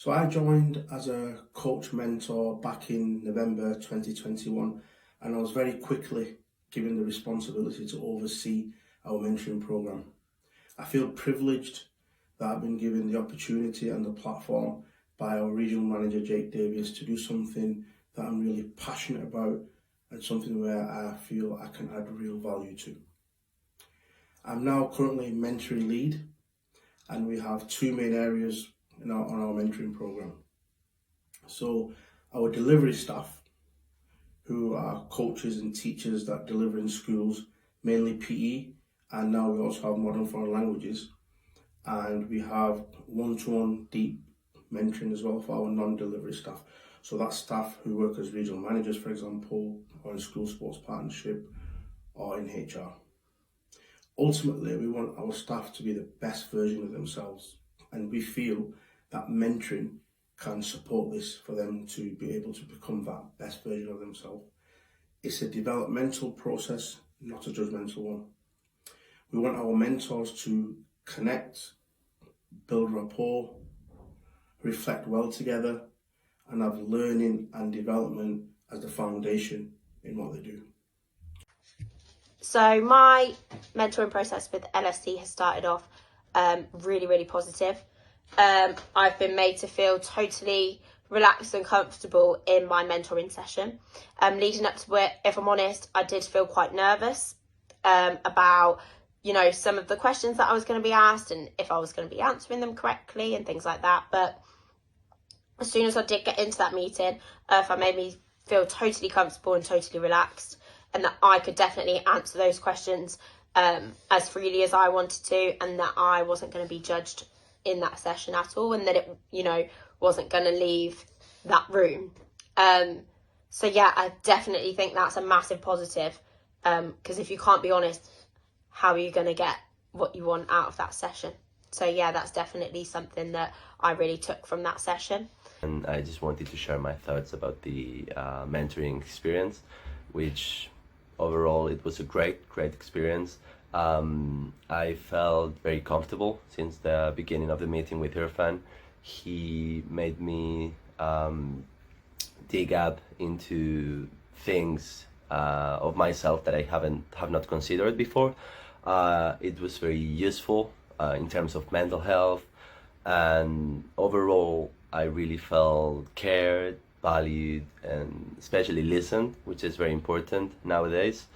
So I joined as a coach mentor back in November 2021, and I was very quickly given the responsibility to oversee our mentoring program. I feel privileged that I've been given the opportunity and the platform by our regional manager Jake Davies to do something that I'm really passionate about and something where I feel I can add real value to. I'm now currently mentoring lead, and we have two main areas on our mentoring program. So our delivery staff, who are coaches and teachers that deliver in schools, mainly PE, and now we also have modern foreign languages, and we have one-to-one deep mentoring as well for our non-delivery staff. So that's staff who work as regional managers, for example, or in school sports partnership, or in HR. Ultimately, we want our staff to be the best version of themselves, and we feel that mentoring can support this for them to be able to become that best version of themselves. It's a developmental process, not a judgmental one. We want our mentors to connect, build rapport, reflect well together, and have learning and development as the foundation in what they do. So my mentoring process with LSC has started off really positive. I've been made to feel totally relaxed and comfortable in my mentoring session. Leading up to it, if I'm honest, I did feel quite nervous about, some of the questions that I was going to be asked and if I was going to be answering them correctly and things like that. But as soon as I did get into that meeting, Irfan made me feel totally comfortable and totally relaxed, and that I could definitely answer those questions as freely as I wanted to, and that I wasn't going to be judged in that session at all, and that it, wasn't going to leave that room. So yeah, I definitely think that's a massive positive, because if you can't be honest, how are you going to get what you want out of that session? So yeah, that's definitely something that I really took from that session. And I just wanted to share my thoughts about the mentoring experience, which overall it was a great experience. I felt very comfortable since the beginning of the meeting with Irfan. He made me dig up into things of myself that I have not considered before. It was very useful in terms of mental health, and overall I really felt cared, valued, and especially listened, which is very important nowadays.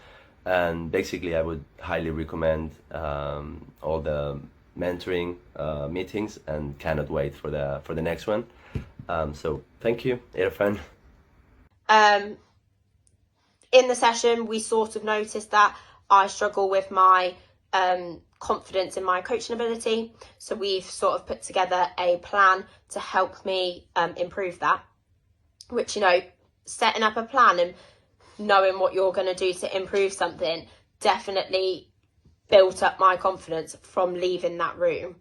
And basically I would highly recommend all the mentoring meetings, and cannot wait for the next one. So thank you, Irfan. In the session, we sort of noticed that I struggle with my confidence in my coaching ability. So we've sort of put together a plan to help me improve that, which, setting up a plan and knowing what you're going to do to improve something definitely built up my confidence from leaving that room.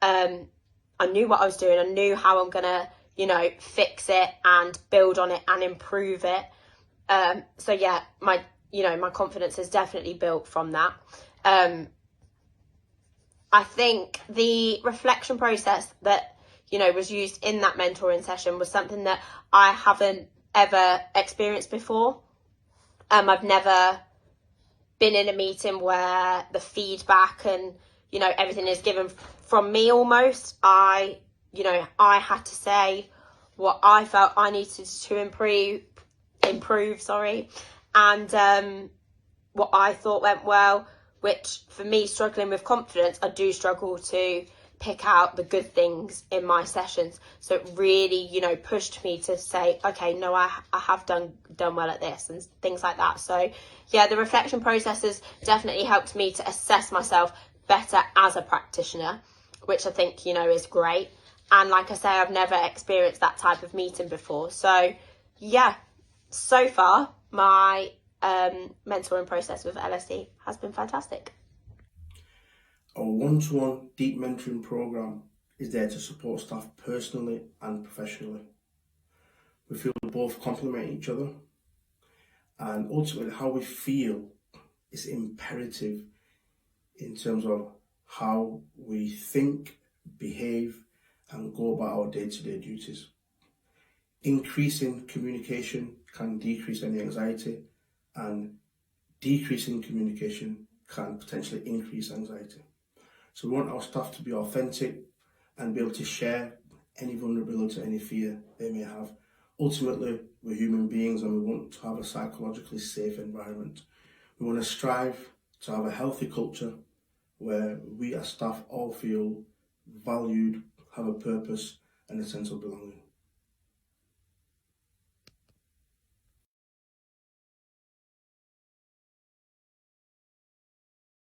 I knew what I was doing. I knew how I'm going to, fix it and build on it and improve it. So yeah, my confidence is definitely built from that. I think the reflection process that, was used in that mentoring session was something that I haven't ever experienced before. I've never been in a meeting where the feedback and, everything is given from me almost. I had to say what I felt I needed to improve, and what I thought went well, which for me, struggling with confidence, I do struggle to pick out the good things in my sessions. So it really, pushed me to say, okay, no, I have done well at this and things like that. So yeah, the reflection process has definitely helped me to assess myself better as a practitioner, which I think, is great. And like I say, I've never experienced that type of meeting before. So yeah, so far, my mentoring process with LSC has been fantastic. Our one-to-one deep mentoring program is there to support staff personally and professionally. We feel we both complement each other, and ultimately how we feel is imperative in terms of how we think, behave, and go about our day-to-day duties. Increasing communication can decrease any anxiety, and decreasing communication can potentially increase anxiety. So we want our staff to be authentic and be able to share any vulnerability, any fear they may have. Ultimately, we're human beings and we want to have a psychologically safe environment. We want to strive to have a healthy culture where we as staff all feel valued, have a purpose and a sense of belonging.